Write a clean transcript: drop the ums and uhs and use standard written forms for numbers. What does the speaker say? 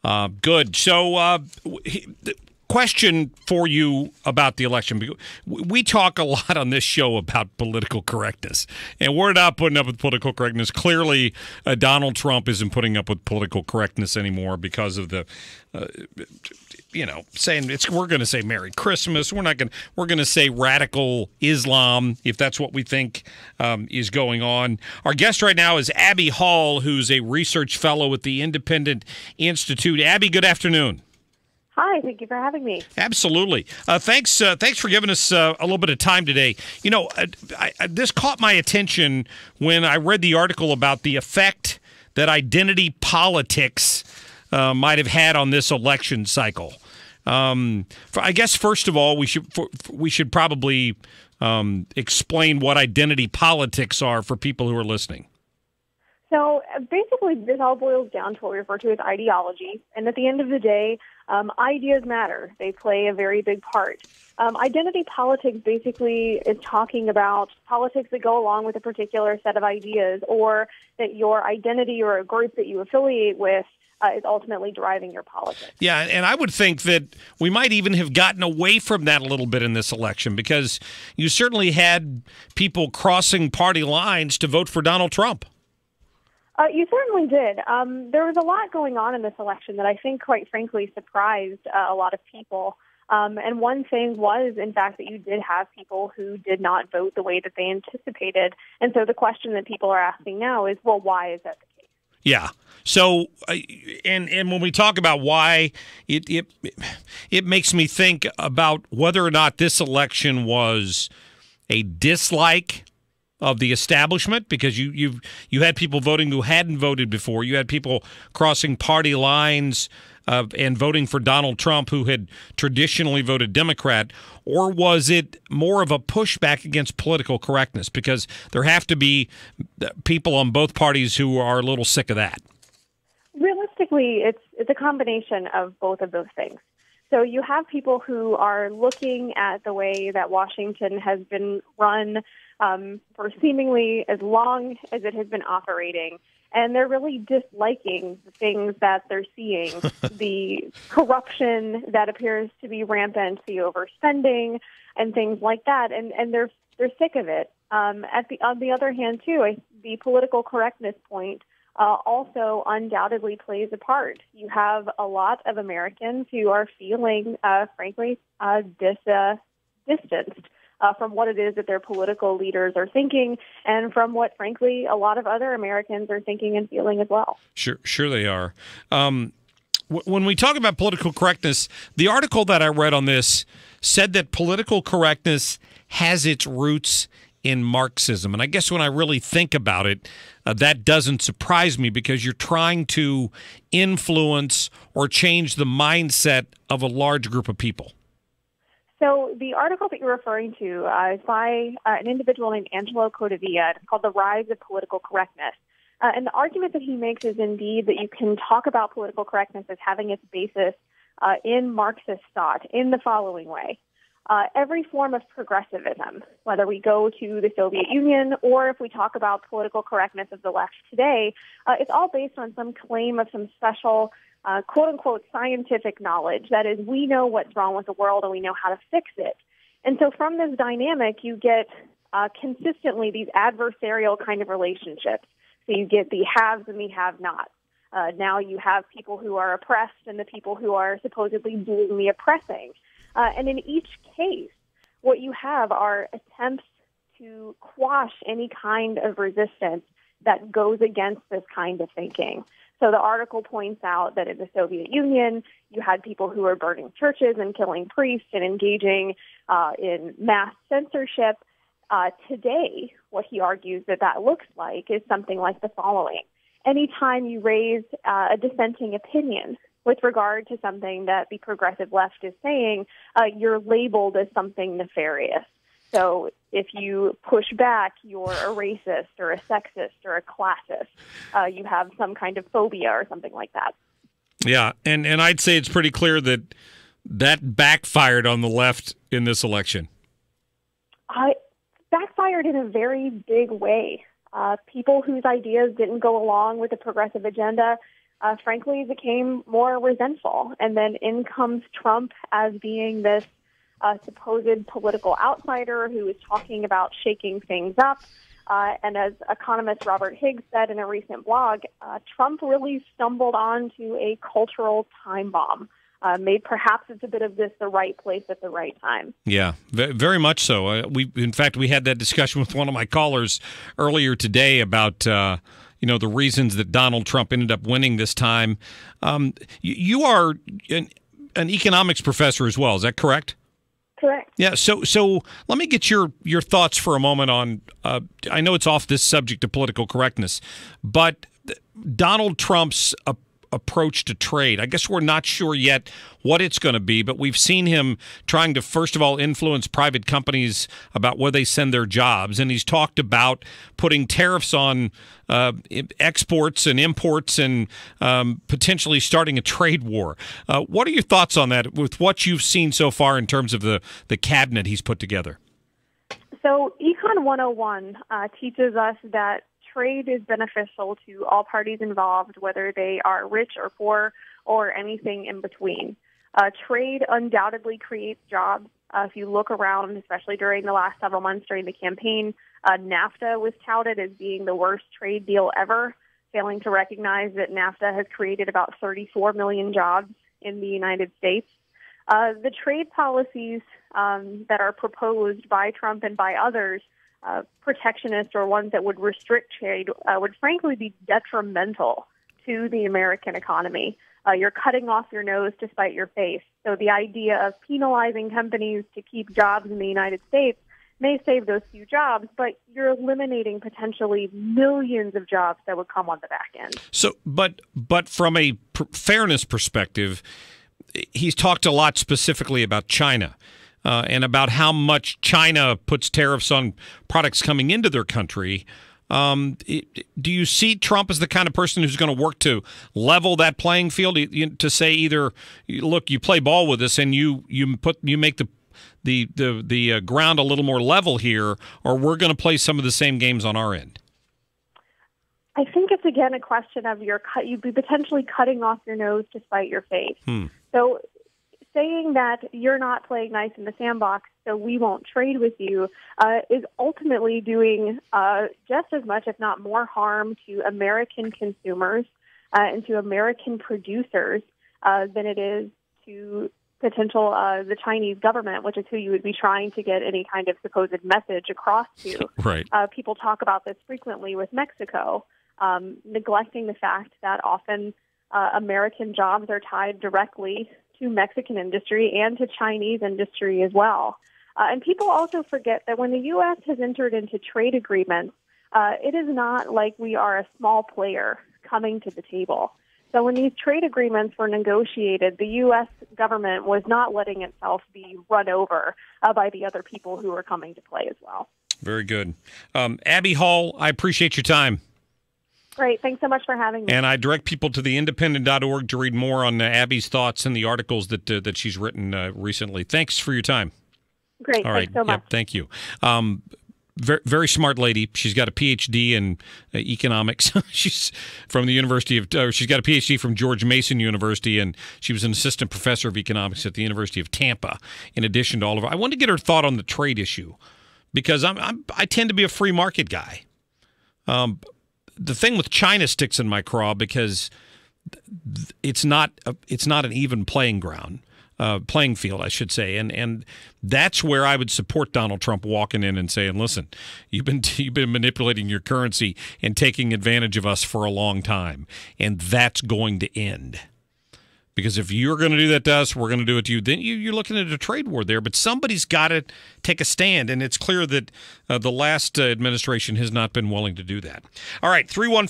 Good. So, question for you about the election. We talk a lot on this show about political correctness, and we're not putting up with political correctness. Clearly, Donald Trump isn't putting up with political correctness anymore because of the, saying we're going to say Merry Christmas. We're going to say radical Islam if that's what we think is going on. Our guest right now is Abby Hall, who's a research fellow at the Independent Institute. Abby, good afternoon. Hi, thank you for having me. Absolutely. Thanks for giving us a little bit of time today. This caught my attention when I read the article about the effect that identity politics might have had on this election cycle. I guess first of all, we should probably explain what identity politics are for people who are listening. So basically, this all boils down to what we refer to as ideology. And at the end of the day, ideas matter. They play a very big part. Identity politics basically is talking about politics that go along with a particular set of ideas, or that your identity or a group that you affiliate with is ultimately driving your politics. Yeah, and I would think that we might even have gotten away from that a little bit in this election, because you certainly had people crossing party lines to vote for Donald Trump. You certainly did. There was a lot going on in this election that I think, quite frankly, surprised a lot of people. And one thing was, in fact, that you did have people who did not vote the way that they anticipated. And so the question that people are asking now is, well, why is that the case? Yeah. So, and when we talk about why, it makes me think about whether or not this election was a dislike of the establishment, because you had people voting who hadn't voted before. You had people crossing party lines and voting for Donald Trump who had traditionally voted Democrat. Or was it more of a pushback against political correctness? Because there have to be people on both parties who are a little sick of that. Realistically, it's a combination of both of those things. So you have people who are looking at the way that Washington has been run for seemingly as long as it has been operating, and they're really disliking the things that they're seeing, the corruption that appears to be rampant, the overspending, and things like that, and they're sick of it. On the other hand, too, the political correctness point also undoubtedly plays a part. You have a lot of Americans who are feeling, frankly, distanced from what it is that their political leaders are thinking, and from what, frankly, a lot of other Americans are thinking and feeling as well. Sure they are. When we talk about political correctness, the article that I read on this said that political correctness has its roots in Marxism. And I guess when I really think about it, that doesn't surprise me, because you're trying to influence or change the mindset of a large group of people. So the article that you're referring to is by an individual named Angelo Codevilla. It's called The Rise of Political Correctness. And the argument that he makes is indeed that you can talk about political correctness as having its basis in Marxist thought in the following way. Every form of progressivism, whether we go to the Soviet Union or if we talk about political correctness of the left today, it's all based on some claim of some special quote-unquote scientific knowledge. That is, we know what's wrong with the world and we know how to fix it. And so from this dynamic, you get consistently these adversarial kind of relationships. So you get the haves and the have-nots. Now you have people who are oppressed and the people who are supposedly doing the oppressing. And in each case, what you have are attempts to quash any kind of resistance that goes against this kind of thinking. So the article points out that in the Soviet Union, you had people who were burning churches and killing priests and engaging in mass censorship. Today, what he argues that looks like is something like the following. Anytime you raise a dissenting opinion with regard to something that the progressive left is saying, you're labeled as something nefarious. So if you push back, you're a racist or a sexist or a classist. You have some kind of phobia or something like that. Yeah, and I'd say it's pretty clear that backfired on the left in this election. Backfired in a very big way. People whose ideas didn't go along with the progressive agenda frankly, became more resentful. And then in comes Trump as being this supposed political outsider who is talking about shaking things up. And as economist Robert Higgs said in a recent blog, Trump really stumbled onto a cultural time bomb. Made perhaps it's a bit of this the right place at the right time. Yeah, very much so. In fact, we had that discussion with one of my callers earlier today about the reasons that Donald Trump ended up winning this time. You are an economics professor as well. Is that correct? Correct. Yeah. So let me get your thoughts for a moment on. I know it's off this subject of political correctness, but Donald Trump's approach to trade. I guess we're not sure yet what it's going to be, but we've seen him trying to, first of all, influence private companies about where they send their jobs. And he's talked about putting tariffs on exports and imports and potentially starting a trade war. What are your thoughts on that with what you've seen so far in terms of the cabinet he's put together? So Econ 101 teaches us that trade is beneficial to all parties involved, whether they are rich or poor or anything in between. Trade undoubtedly creates jobs. If you look around, especially during the last several months during the campaign, NAFTA was touted as being the worst trade deal ever, failing to recognize that NAFTA has created about 34 million jobs in the United States. The trade policies that are proposed by Trump and by others, protectionist or ones that would restrict trade, would frankly be detrimental to the American economy. You're cutting off your nose to spite your face. So the idea of penalizing companies to keep jobs in the United States may save those few jobs, but you're eliminating potentially millions of jobs that would come on the back end. So, but from a fairness perspective, he's talked a lot specifically about China. And about how much China puts tariffs on products coming into their country. Do you see Trump as the kind of person who's going to work to level that playing field? To say either, look, you play ball with us and you make the ground a little more level here, or we're going to play some of the same games on our end? I think it's again a question of you'd be potentially cutting off your nose to spite your face. So saying that you're not playing nice in the sandbox, so we won't trade with you, is ultimately doing just as much, if not more, harm to American consumers and to American producers than it is to potential the Chinese government, which is who you would be trying to get any kind of supposed message across to. Right. People talk about this frequently with Mexico, neglecting the fact that often American jobs are tied directly to Mexican industry and to Chinese industry as well. And people also forget that when the U.S. has entered into trade agreements, it is not like we are a small player coming to the table. So when these trade agreements were negotiated, the U.S. government was not letting itself be run over by the other people who were coming to play as well. Very good. Abby Hall, I appreciate your time. Great. Thanks so much for having me. And I direct people to theindependent.org to read more on Abby's thoughts and the articles that she's written recently. Thanks for your time. Great. All right. Thanks so much. Yep, thank you. Very, very smart lady. She's got a PhD in economics. She's from the University of. She's got a PhD from George Mason University, and she was an assistant professor of economics at the University of Tampa. In addition to all of her, I wanted to get her thought on the trade issue because I tend to be a free market guy. The thing with China sticks in my craw because it's not an even playing field, I should say, and that's where I would support Donald Trump walking in and saying, "Listen, you've been manipulating your currency and taking advantage of us for a long time, and that's going to end." Because if you're going to do that to us, we're going to do it to you. Then you're looking at a trade war there. But somebody's got to take a stand, and it's clear that the last administration has not been willing to do that. All right, 314